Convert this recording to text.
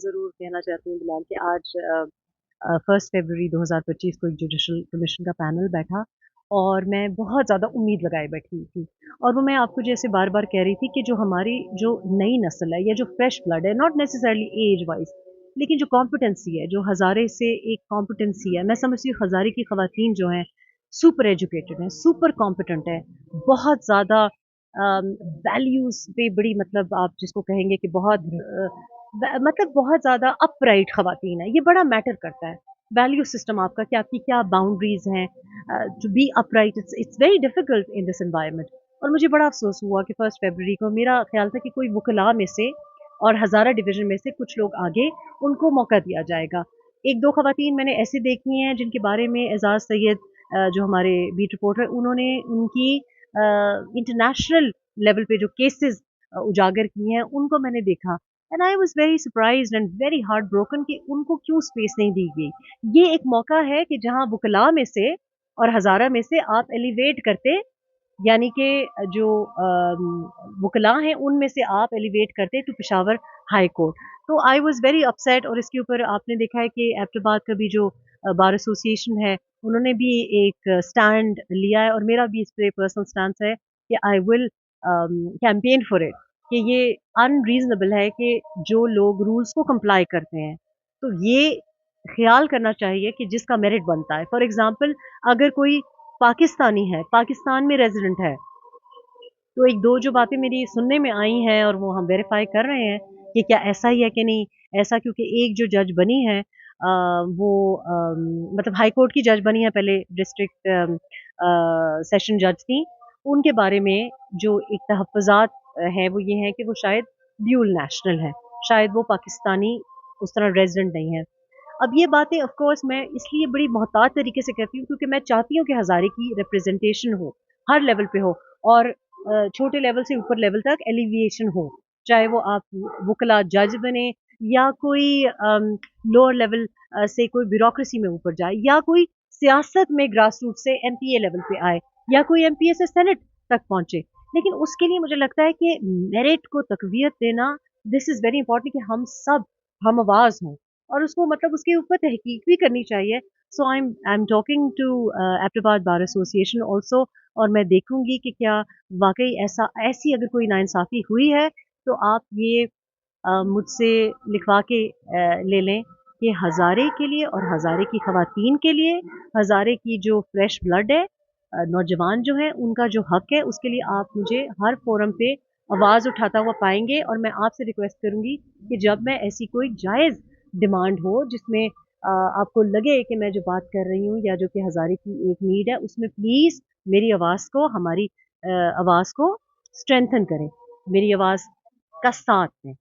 ज़रूर कहना चाहती हूँ बिलाल कि आज 1 फरवरी 2025 को एक जुडिशल कमीशन का पैनल बैठा और मैं बहुत ज़्यादा उम्मीद लगाए बैठी थी। और वो मैं आपको जैसे बार-बार कह रही थी कि जो हमारी जो नई नस्ल है या जो फ्रेश ब्लड है, नॉट नेसेसरली एज वाइज़, लेकिन जो कॉम्पिटेंसी है, जो हज़ारे से एक कॉम्पिटेंसी है, मैं समझती हूँ हज़ारे की ख़वातीन जो हैं, सुपर एजुकेटेड हैं, सुपर कॉम्पिटेंट हैं, बहुत ज़्यादा वैल्यूज़ पे बड़ी मतलब आप जिसको कहेंगे कि बहुत मतलब बहुत ज़्यादा अपराइट ख़वातीन है, ये बड़ा मैटर करता है। वैल्यू सिस्टम आपका कि आपकी क्या बाउंड्रीज़ हैं to be upright it's very difficult in this environment. और मुझे बड़ा अफ़सोस हुआ कि 1 फरवरी को मेरा ख़्याल था कि कोई वकला में से और हज़ारा डिवीज़न में से कुछ लोग आगे, उनको मौका दिया जाएगा। 1-2 ख़वातीन मैंने ऐसी देखी हैं जिनके बारे में एज़ाज़ सैयद जो हमारे बीट रिपोर्टर उन्होंने उनकी इंटरनेशनल लेवल पे जो केसेस उजागर किए हैं, उनको मैंने देखा and I was very surprised and very heart broken कि उनको क्यों स्पेस नहीं दी गई। ये एक मौका है कि जहाँ वकला में से और हज़ारा में से आप एलिवेट करते, यानी कि जो वकला हैं उनमें से आप एलिवेट करते टू पेशावर हाई कोर्ट। तो आई वाज़ वेरी अपसेट और इसके ऊपर आपने देखा है कि एबटाबाद का भी जो बार एसोसिएशन है, उन्होंने भी एक स्टैंड लिया है और मेरा भी इस पे पर्सनल स्टैंस है कि I will campaign for it कि ये अनरीज़नेबल है कि जो लोग रूल्स को कंप्लाई करते हैं, तो ये ख़्याल करना चाहिए कि जिसका मेरिट बनता है। फॉर एग्ज़ाम्पल अगर कोई पाकिस्तानी है, पाकिस्तान में रेज़िडेंट है, तो 1-2 जो बातें मेरी सुनने में आई हैं और वो हम वेरीफ़ाई कर रहे हैं कि क्या ऐसा ही है कि नहीं। ऐसा क्योंकि एक जो जज बनी है वो मतलब हाई कोर्ट की जज बनी है, पहले डिस्ट्रिक्ट सेशन जज थी। उनके बारे में जो एक तहफ़्फ़ुज़ात हैं वो ये हैं कि वो शायद ड्यूल नेशनल है, शायद वो पाकिस्तानी उस तरह रेज़िडेंट नहीं है। अब ये बातें ऑफ़ कोर्स मैं इसलिए बड़ी मोहतात तरीके से कहती हूँ क्योंकि मैं चाहती हूँ कि हज़ारे की रिप्रेज़ेंटेशन हो, हर लेवल पे हो और छोटे लेवल से ऊपर लेवल तक एलिविएशन हो। चाहे वो आप वकला जज बने या कोई लोअर लेवल से कोई ब्यूरोक्रेसी में ऊपर जाए या कोई सियासत में ग्रास रूट से एमपीए लेवल पे आए या कोई एमपीए से सेनेट तक पहुँचे। लेकिन उसके लिए मुझे लगता है कि मेरिट को तक़वियत देना दिस इज़ वेरी इम्पोर्टेंट कि हम सब हम आवाज़ हों और उसको मतलब उसके ऊपर तहकीक भी करनी चाहिए। So I am talking to Abbottabad bar association also और मैं देखूँगी कि क्या वाक़ई ऐसी अगर कोई नाइंसाफ़ी हुई है, तो आप ये मुझसे लिखवा के ले लें कि हज़ारे के लिए और हज़ारे की ख़वातीन के लिए, हज़ारे की जो फ्रेश ब्लड है नौजवान जो हैं, उनका जो हक़ है, उसके लिए आप मुझे हर फ़ोरम पे आवाज़ उठाता हुआ पाएँगे और मैं आपसे रिक्वेस्ट करूँगी कि जब मैं ऐसी कोई जायज़ डिमांड हो जिसमें आपको लगे कि मैं जो बात कर रही हूँ या जो कि हज़ारे की एक नीड है, उसमें प्लीज़ मेरी आवाज़ को हमारी आवाज़ को स्ट्रेंथन करें, मेरी आवाज़ का साथ दें।